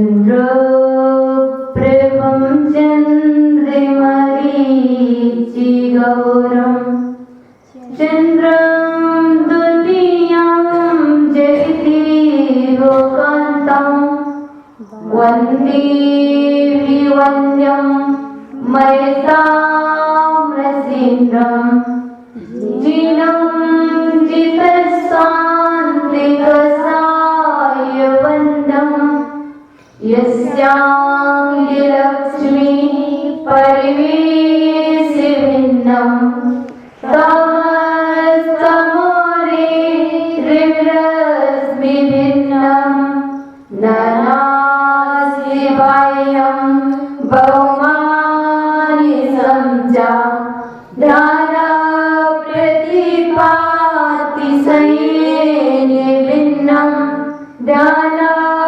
चन्द्रप्रभं चन्द्रमरीचिगौरं चन्द्रं द्वितीयं जयतीरोकान्तं वन्दे विवन्द्यं मयताम्रसीन्द्रं जिनं जितशान्तिकसायवन्दं यस्याङ्गिलक्ष्मी परिवेशिभिन्नं तमस्तमोरे रविरश्मिभिन्नं नानास्ति बाह्यं बहुमानि संजा ध्यानप्रतिभातिशयेन ध्यानप्रतिभातिशयेन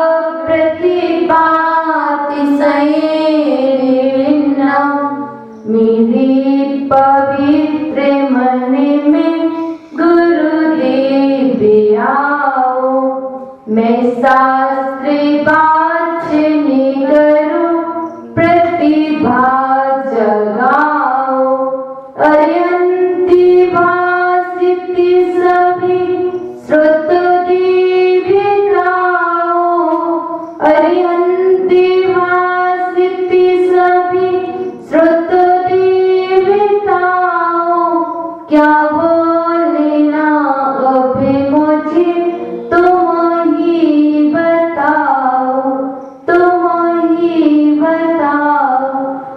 मेरे पवित्र मन में गुरुदेव आओ, मैं शास्त्री वाचन करूं प्रतिभा जगाओ। अयंती भासिति सभी श्रुत दीपिकाओ, अयंती भासिति सभी श्रुत दीपिकाओ। क्या बोलना अभी मुझे तुम ही बताओ, तुम ही बताओ।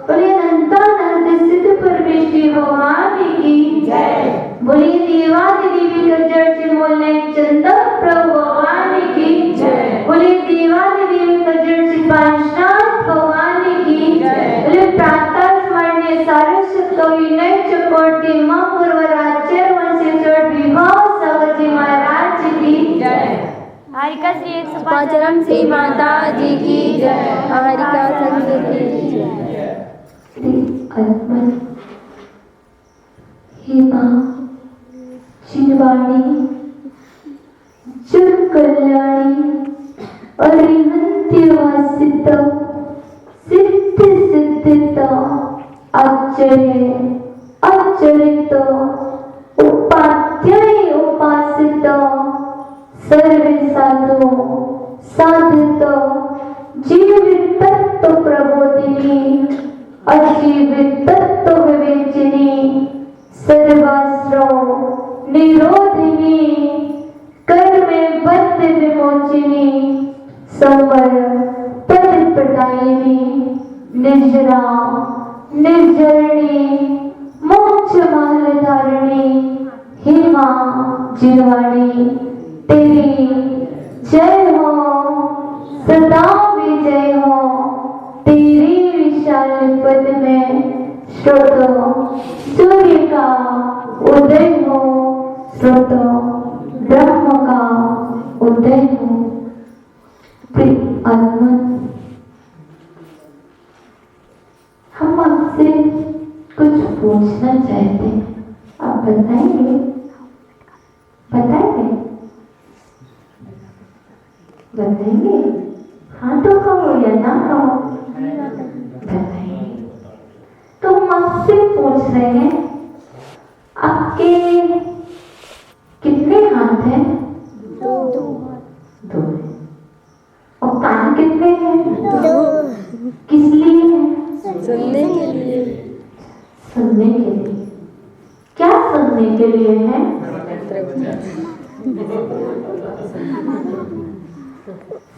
बोलिए अनंतानंद सिद्ध परमेश्वरी भगवान की जय। बोलिए देवादिदेवी गज्जर से मोलने चंद्र प्रभु भगवान की जय। बोलिए देवादिदेवी गज्जर से पांचनाथ भगवान की जय। बोलिए प्रातः स्मरणीय सारस्वत विनय चकोटी मां पूर्वराज्य वंशेश्वर विभव सवजी महाराज की जय। हरिका श्री 105 श्री माता जी की जय। हरिका संघ की जय। श्री अलमन हे मां चिन्वाणी जग कल्याणी अरिहंत्यवासित सिद्ध सिद्धित आश्चर्य आश्चर्यित उपाध्याय उपासित सर्वे साधु साधित जीवित तत्व प्रबोधिनी अजीवित तत्व विवेचनी सर्वाश्रव निरोधिनी कर्मे बद्ध विमोचिनी संवर पद प्रदायिनी निजरा निर्जरणी मोक्ष मार्ग धारणी हे मां जिनवाणी तेरी जय हो सदा विजय हो। तेरी विशाल पद में स्रोत सूर्य का उदय हो, स्रोत ब्रह्म का उदय हो। आत्मन हम आपसे कुछ पूछना चाहते हैं, आप बताएंगे? बताएंगे? बताएंगे? हाँ तो कहो या ना कहो, बताइए। तो हम आपसे पूछ रहे हैं, आपके कितने हाथ हैं? दो हैं। और कान कितने हैं? दो। किस लिए हैं? सुनने के लिए। सुनने के लिए। क्या सुनने के लिए है?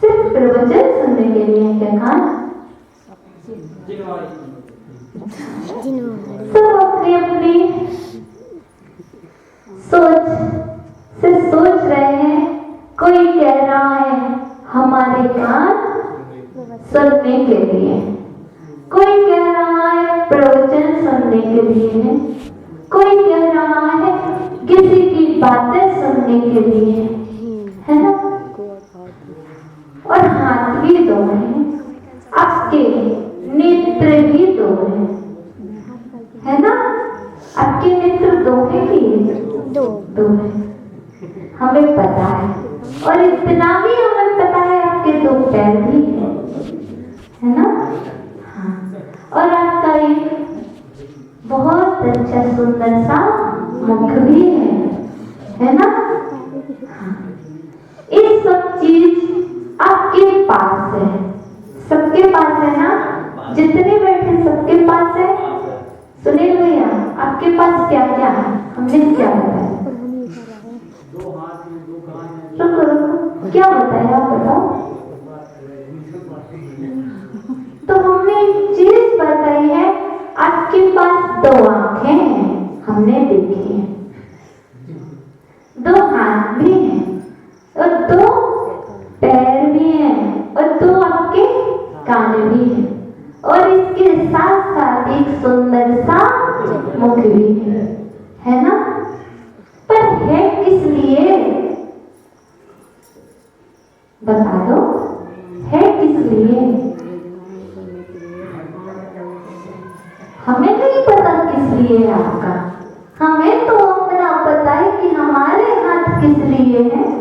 सिर्फ प्रवचन सुनने के लिए है क्या कान? सब अपनी अपनी सोच से सोच रहे हैं। कोई कह रहा है हमारे कान सुनने के लिए, कोई कह रहा है प्रवचन सुनने के लिए है, कोई कह रहा है किसी की बातें सुनने के लिए है ना। और हाथ भी दो हैं, आपके नेत्र भी दो हैं, है ना। आपके नेत्र दो हैं कि दो हैं, हमें पता है। और इतना भी हमें पता है आपके दो पैर भी हैं, है ना? हाँ। और आपका एक बहुत अच्छा सुंदर सा मुख भी है ना? हाँ। ये सब चीज आपके पास है, सबके पास है ना? जितने बैठे सबके पास है। सुनील भैया, आपके पास क्या क्या है? हमने क्या बताया? रुको रुको, क्या बताया आप बताओ। तो हमने एक चीज बताई है, आपके पास 2 आंखें हैं, हमने देखी है, 2 हाथ भी हैं और 2 पैर भी हैं और 2 आपके कान भी हैं और इसके साथ साथ एक सुंदर सा मुख भी है ना? पर है किस लिए? बता दो, है किस लिए? हमें नहीं पता किस लिए है आपका, हमें तो अपना पता है कि हमारे हाथ किस लिए हैं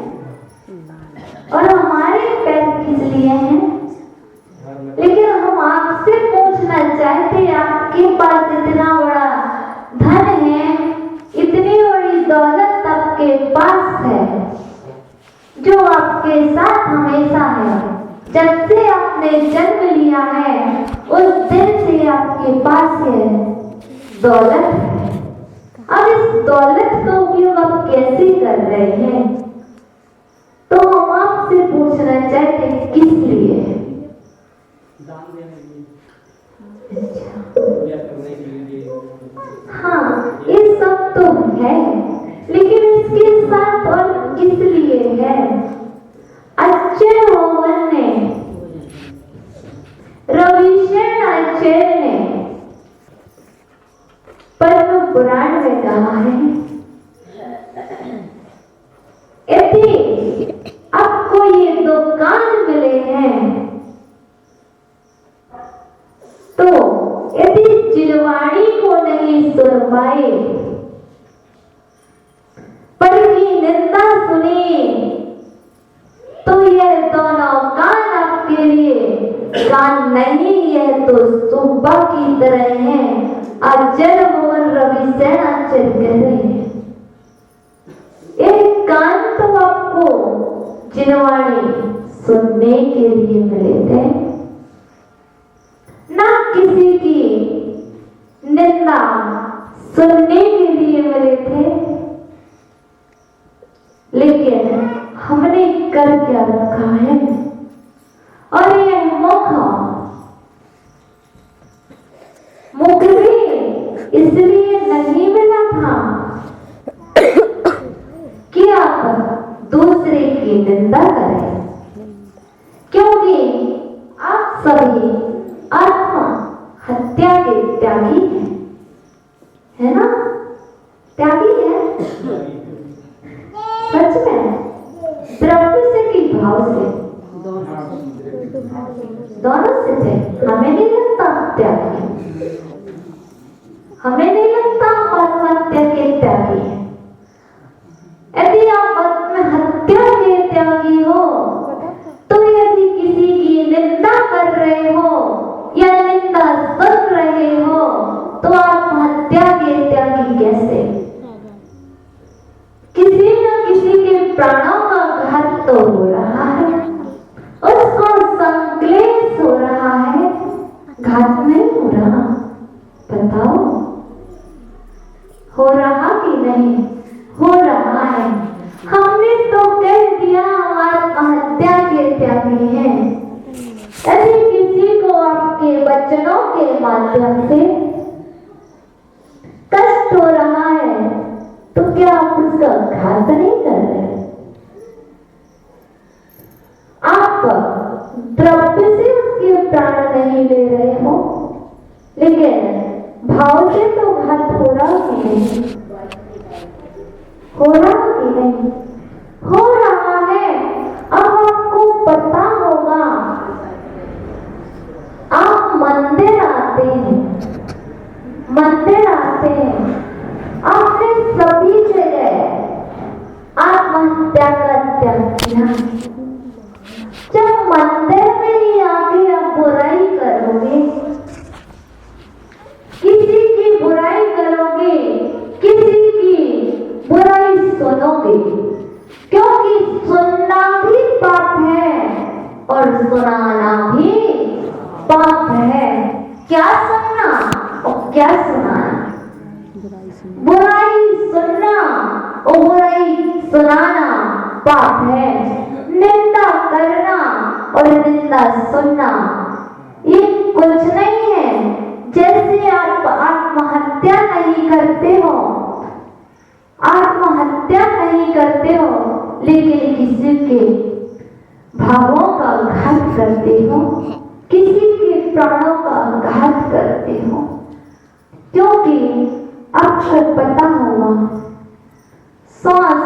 और हमारे पैर किस लिए हैं। लेकिन हम आपसे पूछना चाहते, आपके पास इतना बड़ा धन है, इतनी बड़ी दौलत आपके पास है, जो आपके साथ हमेशा है, जब से आपने जन्म लिया है उस दिन से आपके पास है दौलत है। अब इस दौलत का उपयोग आप कैसे कर रहे हैं? तो हम आपसे पूछना चाहते किस लिए है? हाँ, ये सब तो है, लेकिन इसके साथ और किस लिए है? आचार्य भगवान ने, रविशरण आचार्य ने पद्म पुराण में कहा है, यदि आपको ये 2 कान मिले हैं तो यदि जिनवाणी को नहीं सुन पाए, पर की निंदा सुनी, तो यह दोनों कान आपके लिए कान नहीं, यह तो सुब्बा की तरह है। आचार्य भगवान रविशरण आचार्य कह रहे हैं, एक कान तो आपको जिनवाणी सुनने के लिए मिले थे, ना किसी की निंदा सुनने के लिए मिले थे। लेकिन हमने कर क्या रखा है? और ये मुख भी इसलिए नहीं मिला था कि आप दूसरे की निंदा करें, क्योंकि आप सभी आत्मा हत्या के त्यागी है ना? त्यागी है सच में, द्रव्य से कि भाव से? दोनों से थे। हमें नहीं लगता त्यागी, हमें नहीं लगता आत्महत्या के त्यागी है। यदि आप आत्महत्या के त्यागी हो, तो यदि किसी की निंदा कर रहे हो या निंदा सुन रहे हो, तो आत्महत्या के त्यागी कैसे? किसी न किसी के प्राणों का घात तो हो रहा है, उसको संक्लेश हो रहा है, घात नहीं हो रहा। बताओ, हो रहा कि नहीं? हो रहा है। हमने तो कह दिया हम आत्महत्या के त्यागी हैं। यदि किसी को आपके वचनों के माध्यम से कष्ट हो रहा है, तो क्या आप उसका घात नहीं कर रहे? आप द्रव्य से उसके प्राण नहीं ले रहे हो, लेकिन भाव से तो घात हो रहा कि नहीं? हो रहा कि नहीं? हो रहा है। अब आपको पता होगा, आप मंदिर आते हैं, आपने सभी जगह आत्महत्या का त्याग किया। जब मंदिर में ही आके आप बुराई पाप है। क्या सुनना और क्या सुनाना, बुराई सुनना और बुराई सुनाना पाप है। निंदा करना और निंदा सुनना ये कुछ नहीं है। जैसे आप आत्महत्या नहीं करते हो, आत्महत्या नहीं करते हो, लेकिन किसी के भावों का घात करते हो, किसी के प्राणों का घात करते हो। क्योंकि आपको पता होगा सांस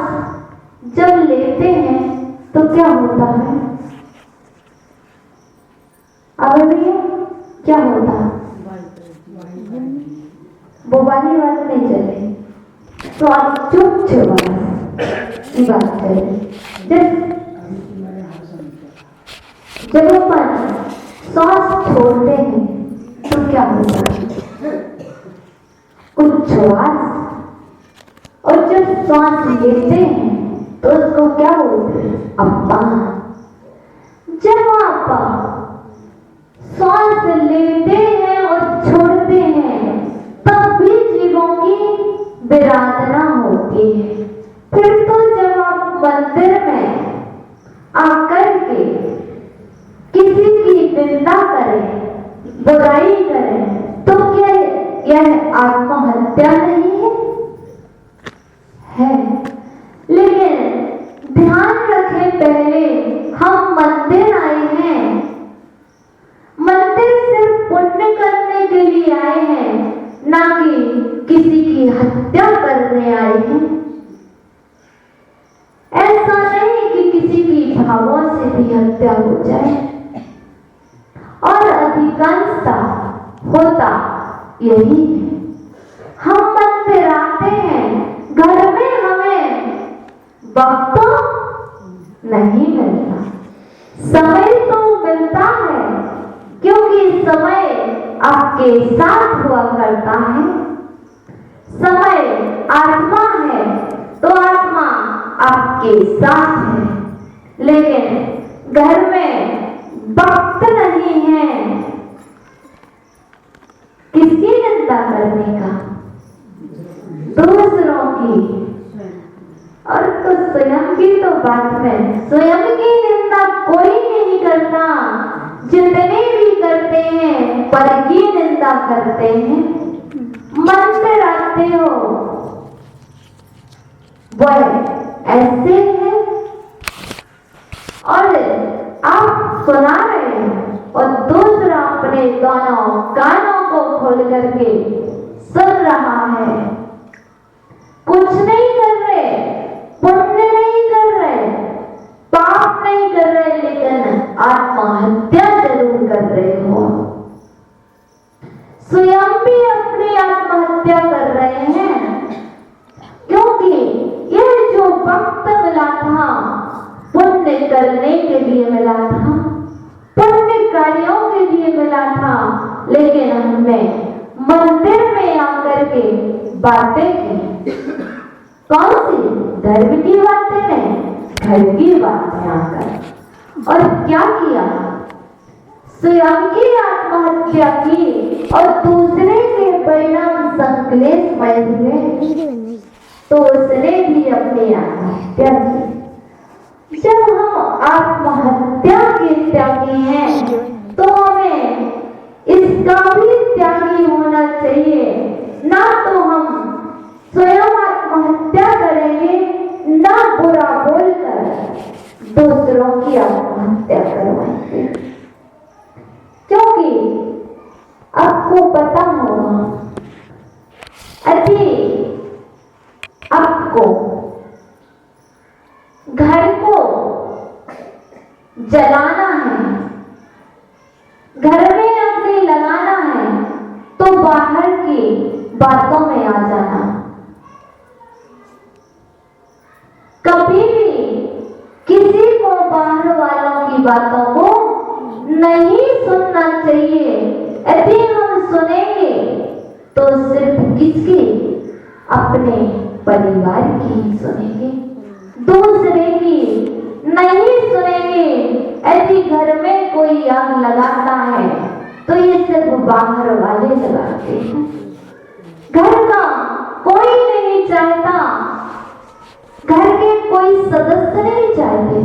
जब लेते हैं तो क्या होता है, अब भैया क्या होता है, वो वाली बात नहीं चले, सांस चुप की बात चले। जब अपन सांस छोड़ते हैं तो क्या होता है, उच्छ्वास। और जब सांस लेते हैं तो उसको क्या बोलते हैं, अपान। जब आप सांस लेते हैं और छोड़ते हैं तब भी जीवों की विराधना होती है। फिर तो जब आप मंदिर में आकर के किसी की निंदा करें, बुराई करें, तो क्या यह आत्महत्या नहीं है? है। लेकिन ध्यान रखें, पहले हम मंदिर आए हैं, मंदिर सिर्फ पुण्य करने के लिए आए हैं, ना कि किसी की हत्या करने आए हैं। ऐसा नहीं कि किसी की भावों से भी हत्या हो जाए। और अधिकांशता होता यही है। हम मंदिर आते हैं, घर में हमें वक्त नहीं मिलता, समय तो मिलता है, क्योंकि समय आपके साथ हुआ करता है। समय आत्मा है तो आत्मा आपके साथ है, लेकिन घर में वक्त नहीं है किसकी निंदा करने का, दूसरों की। और तो स्वयं की तो बात में, स्वयं की निंदा कोई नहीं करता, जितने भी करते हैं पर की निंदा करते हैं। मंदिर आते हो वह ऐसे है और आप सुना रहे हैं और दूसरा अपने दोनों कानों को खोल करके सुन रहा है। कुछ नहीं कर रहे, पुण्य नहीं कर रहे, पाप नहीं कर रहे, लेकिन आत्महत्या जरूर कर रहे हो। स्वयं भी अपनी आत्महत्या कर रहे हैं, क्योंकि यह जो वक्त मिला था पुण्य करने के लिए मिला था, पुण्य कार्यों के लिए मिला था, लेकिन हमने मंदिर में आकर के बातें की। कौन सी? धर्म की बातें नहीं, घर की बातें आकर। और क्या किया? स्वयं की आत्महत्या की और दूसरे के परिणाम संकलेशमय हुए, तो उसने भी अपनी आत्महत्या की। जब हम आत्महत्या के त्यागी हैं तो हमें इसका भी त्यागी होना चाहिए। ना तो हम स्वयं आत्महत्या करेंगे, ना बुरा बोलकर दूसरों की आत्महत्या करवाएंगे। क्योंकि आपको पता होगा, यदि आपको घर को जलाना है, घर में अग्नि लगाना है, तो बाहर की बातों में आ जाना। कभी भी किसी को बाहर वालों की बातों को नहीं सुनना चाहिए। यदि हम सुनेंगे तो सिर्फ किसकी? बाहर वाले लगाते हैं। घर का कोई नहीं चाहता, घर के कोई सदस्य नहीं चाहते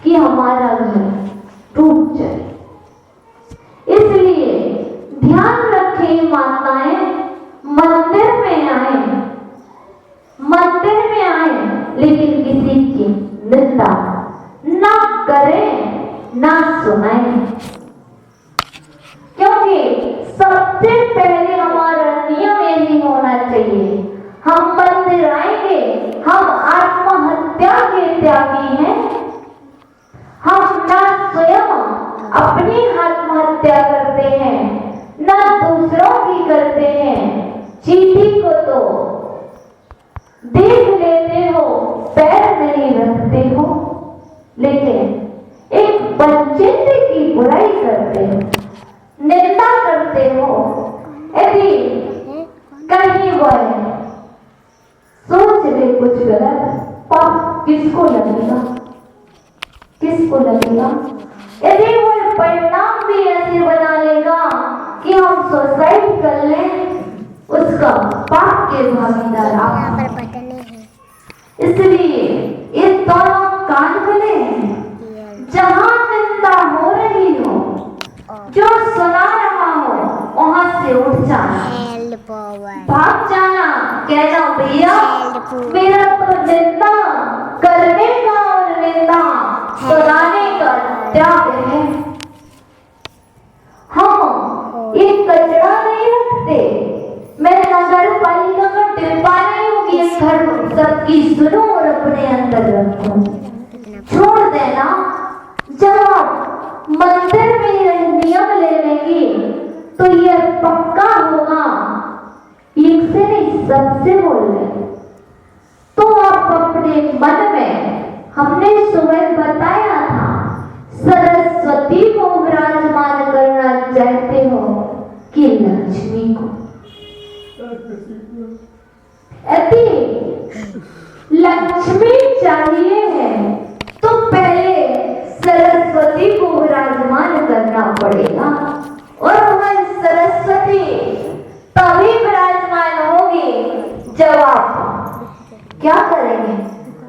कि हमारा घर टूट जाए। इसलिए ध्यान रखें माताएं, मंदिर में आए लेकिन किसी की निंदा ना करें ना सुनाएं, क्योंकि सबसे पहले हमारा नियम यही होना चाहिए, हम मंदिर आएंगे, हम आत्महत्या के त्यागी हैं, हम ना स्वयं अपनी आत्महत्या करते हैं ना दूसरों की करते हैं। चींटी को तो देख लेते हो, पैर नहीं रखते हो, लेकिन एक बच्चे की बुराई करते हो, निंदा करते हो। यदि कहीं वह सोच ले कुछ गलत, पाप किसको लगेगा, किसको लगेगा? यदि वो परिणाम भी ऐसे बना लेगा कि हम सुसाइड कर लें, उसका पाप के भागीदार आप। इसलिए ये दोनों कान खुले, जहां निंदा हो रही हो, जो सुना रहा हो, वहां से उठ जाना, भाग जाना, कहना भैया मेरा तो निंदा करने का और निंदा सुनाने का त्याग है। हम ये कचरा नहीं रखते, मैं नगर पालिका का डिब्बा नहीं हूँ कि ये घर सबकी सुनो और अपने अंदर रखो। छोड़ देना, जब आप मंदिर में यह नियम ले लेंगे तो यह पक्का होगा, एक से नहीं सबसे बोल रहे। तो आप अपने मन में, हमने सुबह बताया था, सरस्वती को विराजमान करना चाहते हो कि लक्ष्मी को? यदि लक्ष्मी चाहिए है तो पहले सरस्वती को विराजमान करना पड़ेगा, और वह सरस्वती तभी विराजमान होगी जब आप क्या करेंगे?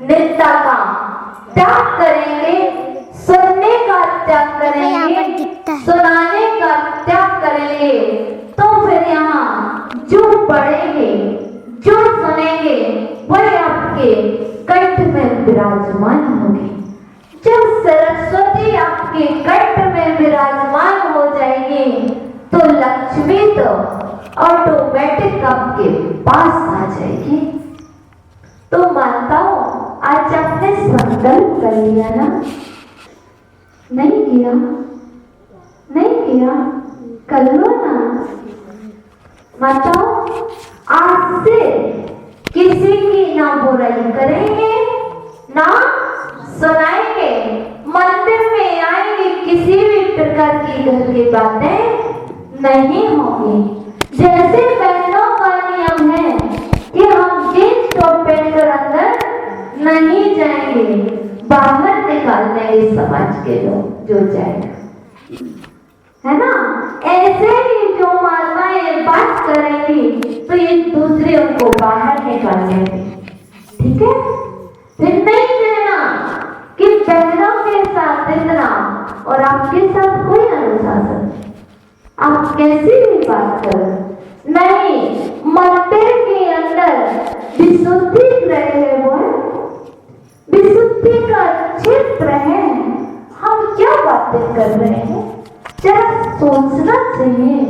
निंदा का त्याग करेंगे, सुनने का त्याग करेंगे, सुनाने का त्याग करेंगे, तो फिर यहाँ जो पढ़ेंगे, जो सुनेंगे, वही आपके कंठ में विराजमान होंगे। जब सरस्वती आपके कंठ में विराजमान हो जाएगी तो लक्ष्मी तो ऑटोमेटिक आपके पास आ जाएगी। तो माताओं, आज आपने संकल्प कर लिया ना? नहीं किया? नहीं किया? कर लो ना माताओं। आज से किसी की ना बुराई करेंगे ना सुनाएंगे, मंदिर में आएंगे, किसी भी प्रकार की घर की बातें नहीं होंगी। जैसे बहनों का नियम है कि हम जींस टॉप पहनकर अंदर नहीं जाएंगे, बाहर निकाल देंगे समाज के लोग जो जाएगा, है ना? ऐसे ही जो माताएं बात करेंगी तो ये दूसरे उनको बाहर निकाल देंगे, ठीक है? फिर नहीं कहना कि बहनों के साथ इतना और आपके साथ कोई अनुशासन, आप कैसी भी बात करो, नहीं। मंदिर के अंदर विशुद्धि ग्रह है, वो विशुद्धि का क्षेत्र है, हम क्या बातें कर रहे हैं? जरा सोचना चाहिए।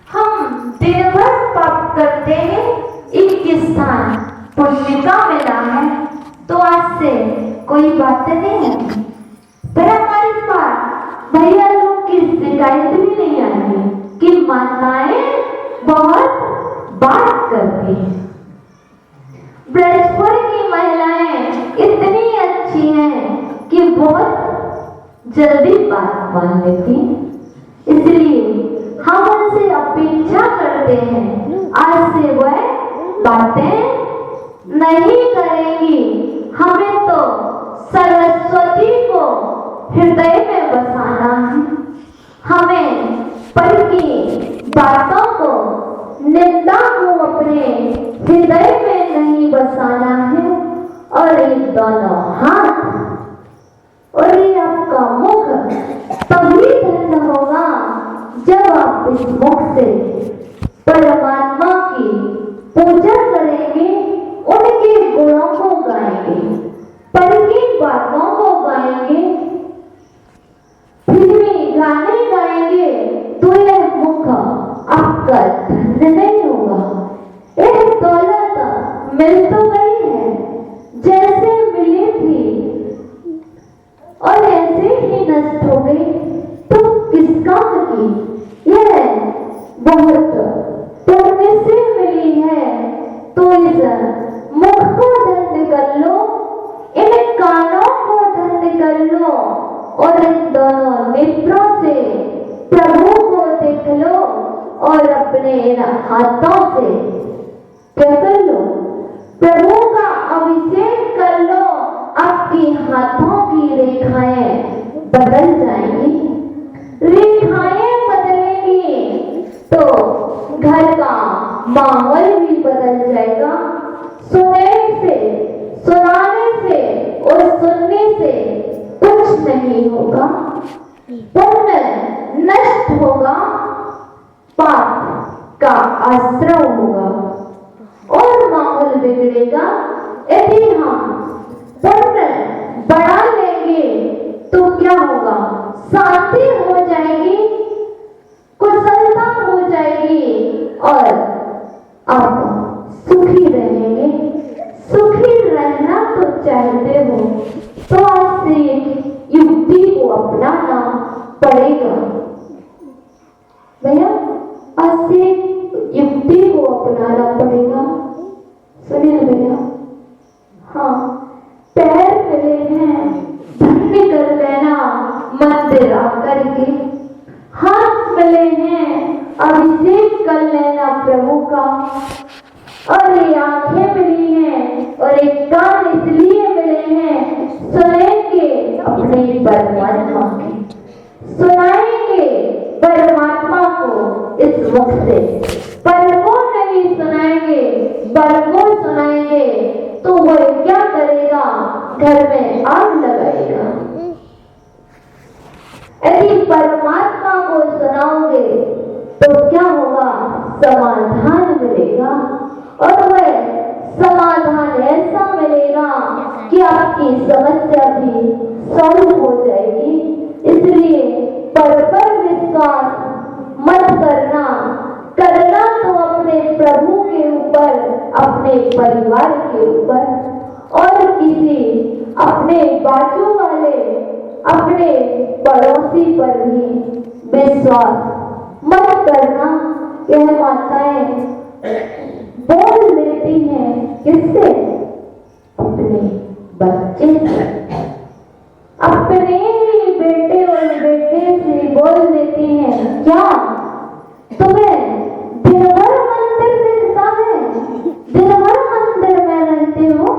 हम दिन भर पाप करते हैं, एक स्थान पुण्य का मिला है तो आज से कोई बात नहीं है। पर हमारे पास भैया लोग की शिकायत भी नहीं आई कि माताएं बहुत बात करती हैं। ब्रजपुर की महिलाएं इतनी अच्छी हैं कि बहुत जल्दी बात मान लेती हैं। इसलिए हम उनसे अपेक्षा करते हैं आज से वह बातें नहीं करेंगी। हमें तो सरस्वती को हृदय में बसाना है, हमें पर की आप इस मुख से परमात्मा की पूजा करेंगे, उनके गुणों को गाएंगे, पर की बातों को गाएंगे, फिल्मी गाने गाएंगे, तो यह मुख आपका धन्य नहीं होगा। एक दौलत मिल तो गई है, जैसे मिली थी और ऐसे ही नष्ट हो गई, तो किस काम की? यह बहुत पुण्य से मिली है, तो इस मुख को धन्य कर लो, इन कानों को धन्य कर लो, और इन दोनों नेत्रों से प्रभु को देख लो, और अपने इन हाथों से क्या कर लो? प्रभु का अभिषेक कर लो। आपकी हाथों की रेखाएं बदल जाएंगी, रेखाएं बदलेंगी, तो घर का माहौल भी बदल जाएगा। सुनाने से और सुनने से कुछ नहीं होगा, पुण्य नष्ट होगा, पाप का आश्रय होगा और माहौल बिगड़ेगा। यदि हम पुण्य बढ़ा लेंगे तो क्या होगा? शांति हो जाएगी, कुशलता हो जाएगी और आप सुखी रहेंगे। सुखी रहना तो चाहते हो तो आज से एक युक्ति को अपनाना पड़ेगा। भैया, आज से युक्ति को अपनाना पड़ेगा। सुनिए भैया, हाँ, पैर मिले हैं, धन्य कर लेना मंदिर आकर के। हाथ मिले हैं, अभिषेक कर लेना प्रभु का। और ये आंखें मिली हैं और एक कान इसलिए मिले हैं, सुनेंगे अपने परमात्मा की, सुनाएंगे परमात्मा को इस मुख से। पर को नहीं सुनाएंगे, पर को सुनाएंगे तो वो क्या करेगा? घर में आग लगाएगा। यदि परमात्मा को सुनाओगे तो क्या होगा? समाधान मिलेगा, और वह समाधान ऐसा मिलेगा कि आपकी समस्या भी सॉल्व हो जाएगी। इसलिए पर विश्वास मत करना, करना तो अपने प्रभु के ऊपर, अपने परिवार के ऊपर, और किसी अपने बाजू वाले, अपने पड़ोसी पर भी विश्वास मत करना। यह माताएं बोल देती हैं, किससे? अपने बच्चे से, अपने ही बेटे और बेटे से बोल देती हैं। क्या तुम्हें दिन भर मंदिर दिखता है? दिन भर मंदिर में रहते हो?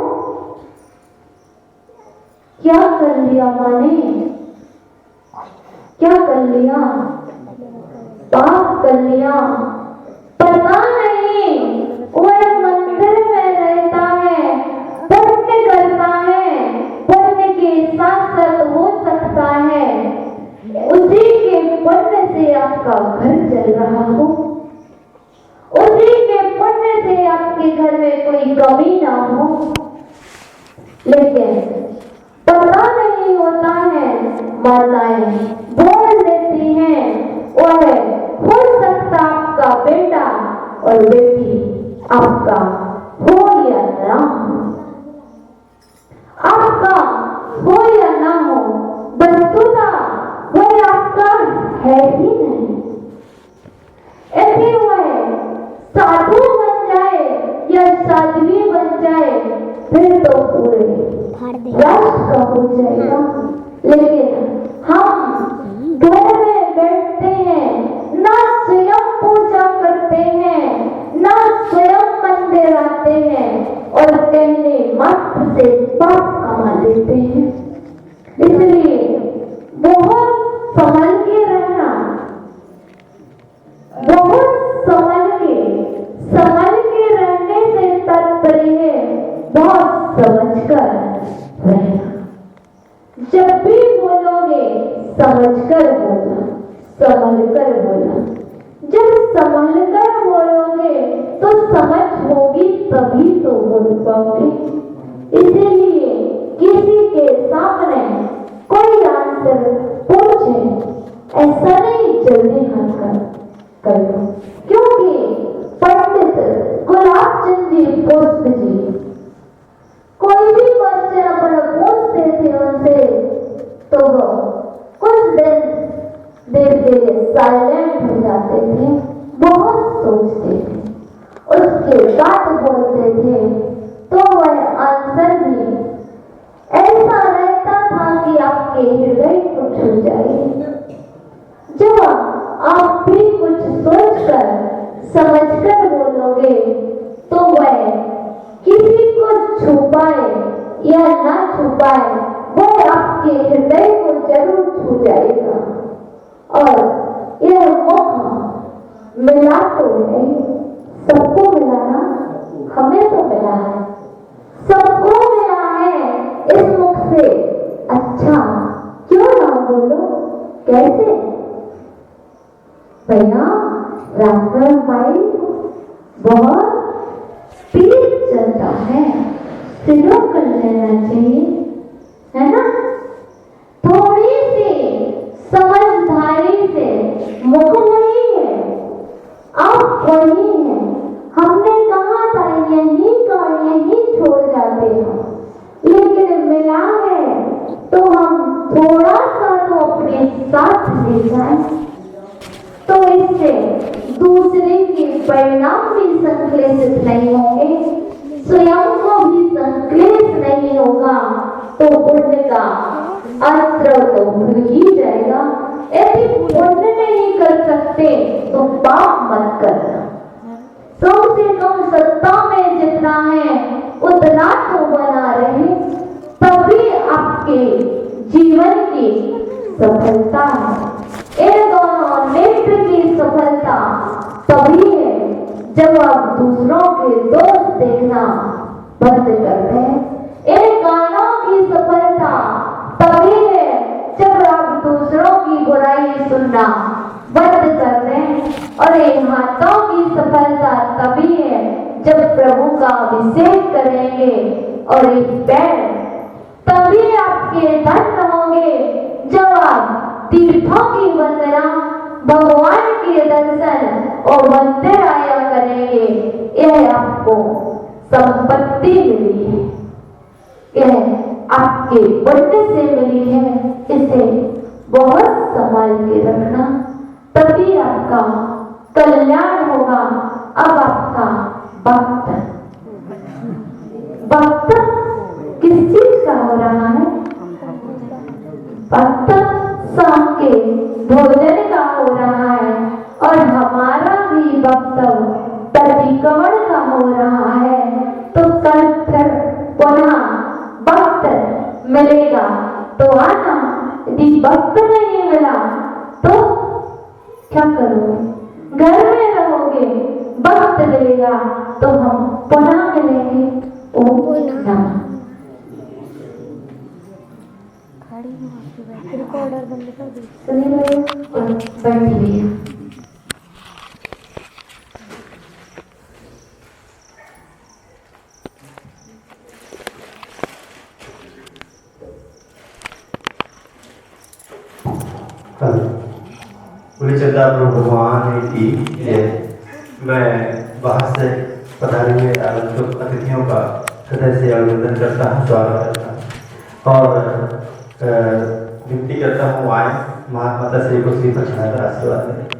क्या कर लिया माने? क्या कर लिया? पाप कर लिया? पता नहीं, वह मंदिर में रहता है, पुण्य करता है, पुण्य के साथ साथ हो सकता है उसी के पुण्य से आपका घर चल रहा हो, उसी के पुण्य से आपके घर में कोई कमी ना हो, लेकिन पता नहीं होता है। माताएं बोल देती हैं, वह हो सकता आपका बेटा और बेटी आपका हो या ना हो, आपका हो या ना हो, वस्तुतः वह आपका है ही नहीं। यदि वह साधु बन जाए या साध्वी बन जाए फिर तो पूरे राष्ट्र का हो जाएगा। लेकिन हम घर में बैठते हैं, ना स्वयं पूजा करते हैं, ना स्वयं मंदिर आते हैं, और कहने मात्र से पाप कमा लेते हैं। इसलिए बहुत संभल के रहना, बहुत संभल के रहने से तात्पर्य है बहुत समझकर रहना। जब भी बोलोगे समझकर बोलना, संभल कर बोलना। तभी तो बोल पाओगे। इसीलिए किसी के सामने कोई आंसर पूछे ऐसा नहीं जल्दी हाथ कर दो, क्योंकि पंडित गुलाब चंद जी पोस्ट जी कोई भी क्वेश्चन अपना पूछते थे उनसे तो वो कुछ देर के लिए साइलेंट हो जाते थे, बहुत सोचते थे, उसके बाद बोलते थे तो वह आंसर भी ऐसा रहता था कि आपके हृदय को छू जाए। जब आप भी कुछ सोचकर समझकर बोलोगे तो वह किसी को छुपाए या ना छुपाए वह आपके हृदय को जरूर छू जाएगा। और यह मौका मिला तो है, सबको मिला ना, हमें तो मिला है, सबको मिला है इस मुख से। अच्छा क्यों ना बोलो, कैसे भैया? रामपुर माई बहुत तेज चलता है, स्लो कर लेना चाहिए, है ना? थोड़ी सी समझदारी से मुख वही है, आप वही है। हमने कहा था यही का यही छोड़ जाते हैं, लेकिन मिला है तो हम थोड़ा सा तो अपने साथ ले जाए, तो इससे दूसरे के परिणाम भी संक्लेशित नहीं होंगे, स्वयं को भी संक्लेश नहीं होगा, तो पुण्य का अस्त्र तो भूल ही जाएगा। यदि पुण्य नहीं कर सकते तो पाप मत करना, कम से कम सत्ता में जितना है उतना तो बना रहे, तभी आपके जीवन की सफलता है। इन दोनों नेत्र की सफलता तभी है जब आप दूसरों के दोष देखना बंद कर दें। इन कानों की सफलता तभी है जब आप दूसरों की बुराई सुनना बंद कर दें। और इन हाथों की सफलता तभी है जब प्रभु का अभिषेक करेंगे। और एक पैर तभी आपके धन्य होंगे जब आप तीर्थों की वंदना, भगवान के दर्शन और मंदिर आया करेंगे। यह आपको संपत्ति मिली है, यह आपके पुण्य से मिली है, इसे बहुत संभाल के रखना, तभी आपका कल्याण होगा। अब आपका भक्त किस चीज का हो रहा है? भक्त शाम के भोजन का हो रहा है, और हमारा भी वक्तव्य प्रतिक्रमण का हो रहा है। तो कल फिर पुनः वक्त मिलेगा तो आना, यदि वक्त नहीं मिला तो क्या करोगे? घर में रहोगे, वक्त मिलेगा तो हम पुनः मिलेंगे। ओम नमः। रिकॉर्डर बंद कर दो। सुनिए और बैठिए। बोले चंदा प्रभु भगवान की जय। मैं बाहर से पधारे हुए आगंतुक अतिथियों का हृदय से अभिनंदन करता हूँ, स्वागत करता हूँ और विनती करता हूँ आए महामाता श्री को श्री पर चढ़ाकर आशीर्वाद दें।